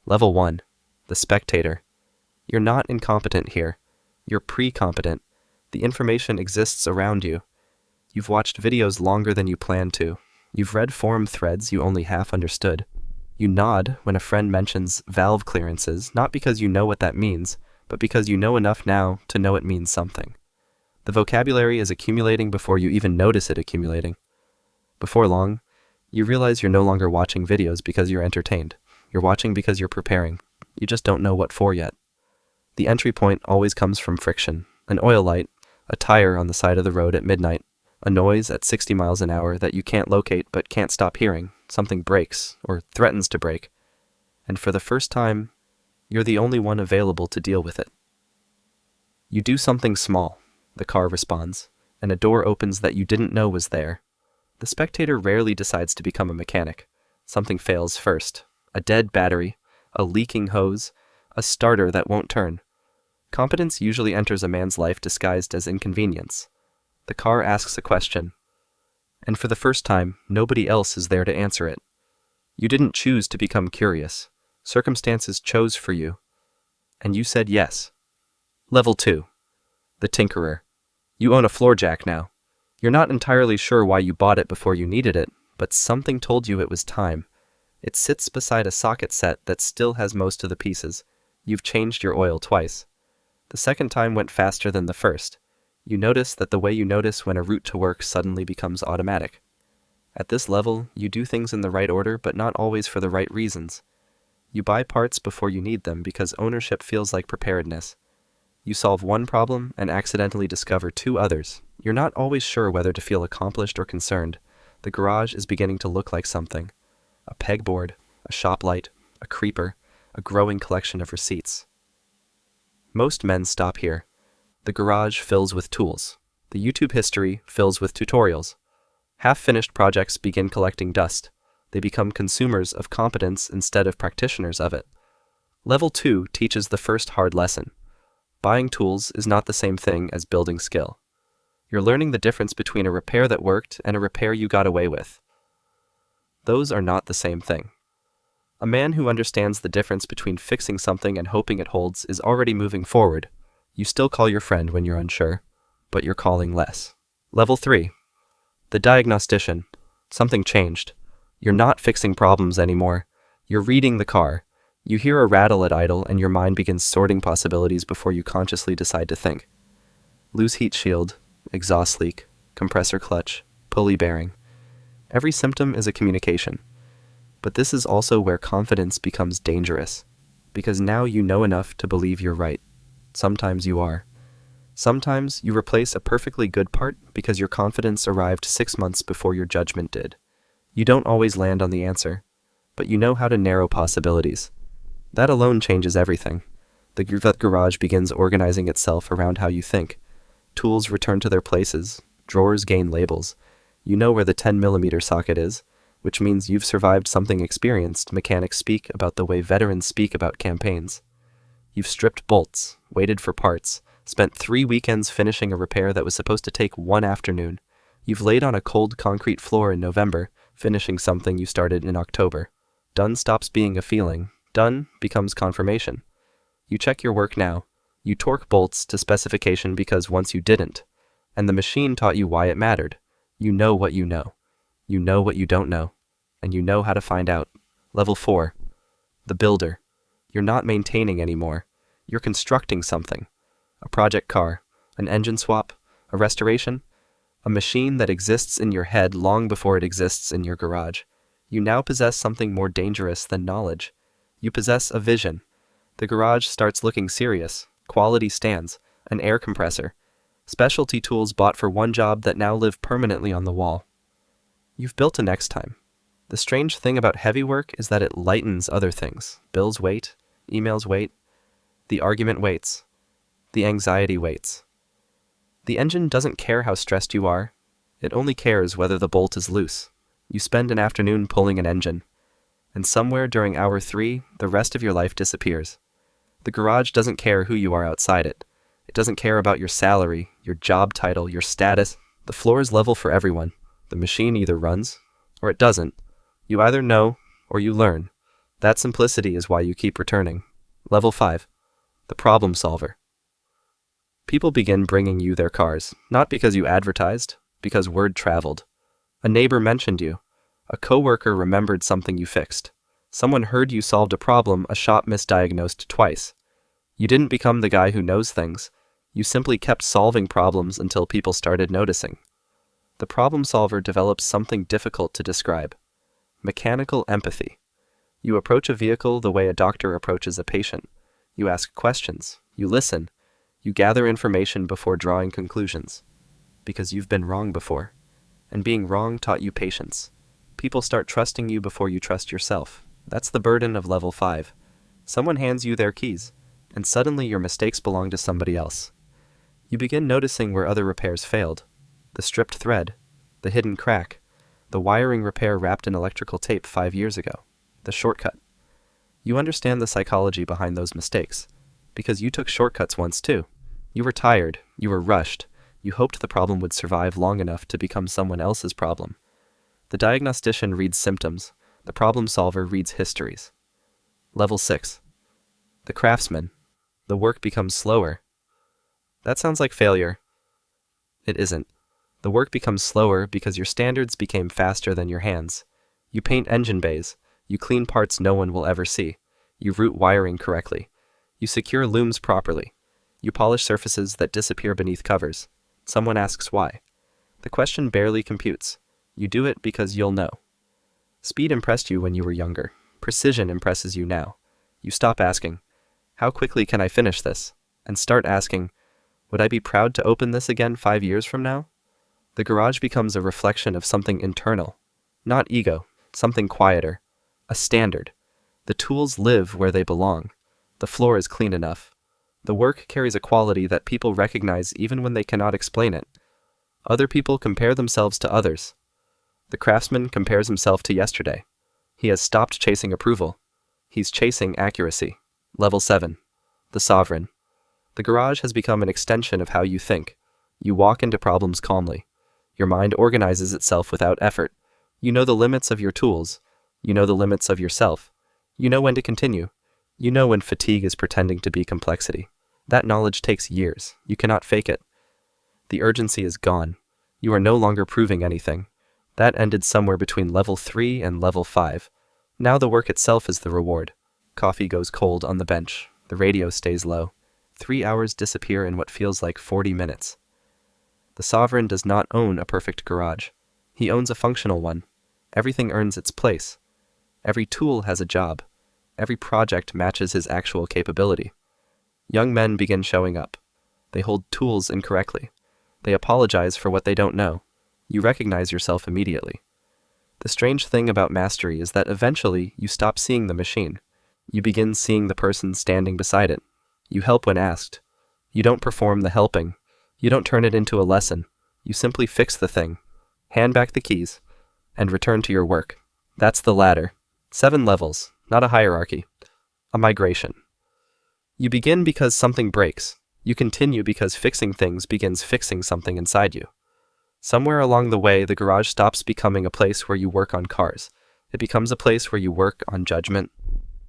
Level 1. The Spectator. You're not incompetent here. You're pre-competent. The information exists around you. You've watched videos longer than you planned to. You've read forum threads you only half understood. You nod when a friend mentions valve clearances, not because you know what that means, but because you know enough now to know it means something. The vocabulary is accumulating before you even notice it accumulating. Before long, you realize you're no longer watching videos because you're entertained. You're watching because you're preparing. You just don't know what for yet. The entry point always comes from friction. An oil light, a tire on the side of the road at midnight, a noise at 60 miles an hour that you can't locate but can't stop hearing. Something breaks, or threatens to break. And for the first time, you're the only one available to deal with it. You do something small, the car responds, and a door opens that you didn't know was there. The spectator rarely decides to become a mechanic. Something fails first. A dead battery, a leaking hose, a starter that won't turn. Competence usually enters a man's life disguised as inconvenience. The car asks a question, and for the first time, nobody else is there to answer it. You didn't choose to become curious. Circumstances chose for you, and you said yes. Level 2. The Tinkerer. You own a floor jack now. You're not entirely sure why you bought it before you needed it, but something told you it was time. It sits beside a socket set that still has most of the pieces. You've changed your oil twice. The second time went faster than the first. You notice that the way you notice when a route to work suddenly becomes automatic. At this level, you do things in the right order, but not always for the right reasons. You buy parts before you need them because ownership feels like preparedness. You solve one problem and accidentally discover two others. You're not always sure whether to feel accomplished or concerned. The garage is beginning to look like something. A pegboard, a shop light, a creeper, a growing collection of receipts. Most men stop here. The garage fills with tools. The YouTube history fills with tutorials. Half-finished projects begin collecting dust. They become consumers of competence instead of practitioners of it. Level 2 teaches the first hard lesson. Buying tools is not the same thing as building skill. You're learning the difference between a repair that worked and a repair you got away with. Those are not the same thing. A man who understands the difference between fixing something and hoping it holds is already moving forward. You still call your friend when you're unsure, but you're calling less. Level 3. The Diagnostician. Something changed. You're not fixing problems anymore. You're reading the car. You hear a rattle at idle and your mind begins sorting possibilities before you consciously decide to think. Loose heat shield, exhaust leak, compressor clutch, pulley bearing. Every symptom is a communication. But this is also where confidence becomes dangerous, because now you know enough to believe you're right. Sometimes you are. Sometimes you replace a perfectly good part because your confidence arrived 6 months before your judgment did. You don't always land on the answer, but you know how to narrow possibilities. That alone changes everything. The garage begins organizing itself around how you think. Tools return to their places. Drawers gain labels. You know where the 10mm socket is, which means you've survived something experienced mechanics speak about the way veterans speak about campaigns. You've stripped bolts, waited for parts, spent 3 weekends finishing a repair that was supposed to take 1 afternoon. You've laid on a cold concrete floor in November, finishing something you started in October. Done stops being a feeling. Done becomes confirmation. You check your work now. You torque bolts to specification because once you didn't. And the machine taught you why it mattered. You know what you know. You know what you don't know. And you know how to find out. Level 4. The Builder. You're not maintaining anymore. You're constructing something. A project car, an engine swap, a restoration, a machine that exists in your head long before it exists in your garage. You now possess something more dangerous than knowledge. You possess a vision. The garage starts looking serious. Quality stands, an air compressor, specialty tools bought for one job that now live permanently on the wall. You've built a next time. The strange thing about heavy work is that it lightens other things. Bills wait, emails wait, the argument waits, the anxiety waits. The engine doesn't care how stressed you are. It only cares whether the bolt is loose. You spend an afternoon pulling an engine, and somewhere during hour 3, the rest of your life disappears. The garage doesn't care who you are outside it. It doesn't care about your salary, your job title, your status. The floor is level for everyone. The machine either runs, or it doesn't. You either know, or you learn. That simplicity is why you keep returning. Level 5. The problem solver. People begin bringing you their cars, not because you advertised, because word traveled. A neighbor mentioned you. A coworker remembered something you fixed. Someone heard you solved a problem a shop misdiagnosed twice. You didn't become the guy who knows things. You simply kept solving problems until people started noticing. The problem solver develops something difficult to describe. Mechanical empathy. You approach a vehicle the way a doctor approaches a patient. You ask questions. You listen. You gather information before drawing conclusions. Because you've been wrong before. And being wrong taught you patience. People start trusting you before you trust yourself. That's the burden of level 5. Someone hands you their keys, and suddenly your mistakes belong to somebody else. You begin noticing where other repairs failed. The stripped thread, the hidden crack, the wiring repair wrapped in electrical tape 5 years ago, the shortcut. You understand the psychology behind those mistakes, because you took shortcuts once too. You were tired, you were rushed, you hoped the problem would survive long enough to become someone else's problem. The diagnostician reads symptoms, the problem solver reads histories. Level 6. The craftsman. The work becomes slower. That sounds like failure. It isn't. The work becomes slower because your standards became faster than your hands. You paint engine bays. You clean parts no one will ever see. You route wiring correctly. You secure looms properly. You polish surfaces that disappear beneath covers. Someone asks why. The question barely computes. You do it because you'll know. Speed impressed you when you were younger. Precision impresses you now. You stop asking, how quickly can I finish this? And start asking, would I be proud to open this again 5 years from now? The garage becomes a reflection of something internal. Not ego, something quieter. A standard. The tools live where they belong. The floor is clean enough. The work carries a quality that people recognize even when they cannot explain it. Other people compare themselves to others. The craftsman compares himself to yesterday. He has stopped chasing approval. He's chasing accuracy. Level 7. The sovereign. The garage has become an extension of how you think. You walk into problems calmly. Your mind organizes itself without effort. You know the limits of your tools. You know the limits of yourself. You know when to continue. You know when fatigue is pretending to be complexity. That knowledge takes years. You cannot fake it. The urgency is gone. You are no longer proving anything. That ended somewhere between level 3 and level 5. Now the work itself is the reward. Coffee goes cold on the bench. The radio stays low. 3 hours disappear in what feels like 40 minutes. The sovereign does not own a perfect garage. He owns a functional one. Everything earns its place. Every tool has a job. Every project matches his actual capability. Young men begin showing up. They hold tools incorrectly. They apologize for what they don't know. You recognize yourself immediately. The strange thing about mastery is that eventually you stop seeing the machine. You begin seeing the person standing beside it. You help when asked. You don't perform the helping. You don't turn it into a lesson. You simply fix the thing, hand back the keys, and return to your work. That's the ladder. 7 levels, not a hierarchy. A migration. You begin because something breaks. You continue because fixing things begins fixing something inside you. Somewhere along the way, the garage stops becoming a place where you work on cars. It becomes a place where you work on judgment,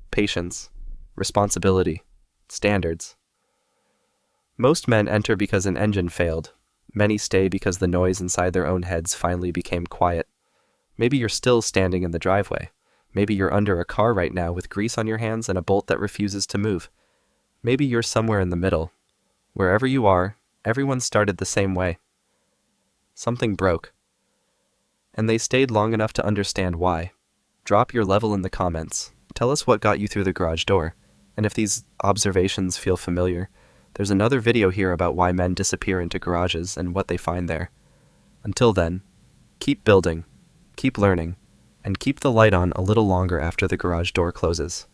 patience, responsibility, standards. Most men enter because an engine failed. Many stay because the noise inside their own heads finally became quiet. Maybe you're still standing in the driveway. Maybe you're under a car right now with grease on your hands and a bolt that refuses to move. Maybe you're somewhere in the middle. Wherever you are, everyone started the same way. Something broke. And they stayed long enough to understand why. Drop your level in the comments. Tell us what got you through the garage door. And if these observations feel familiar, there's another video here about why men disappear into garages and what they find there. Until then, keep building, keep learning, and keep the light on a little longer after the garage door closes.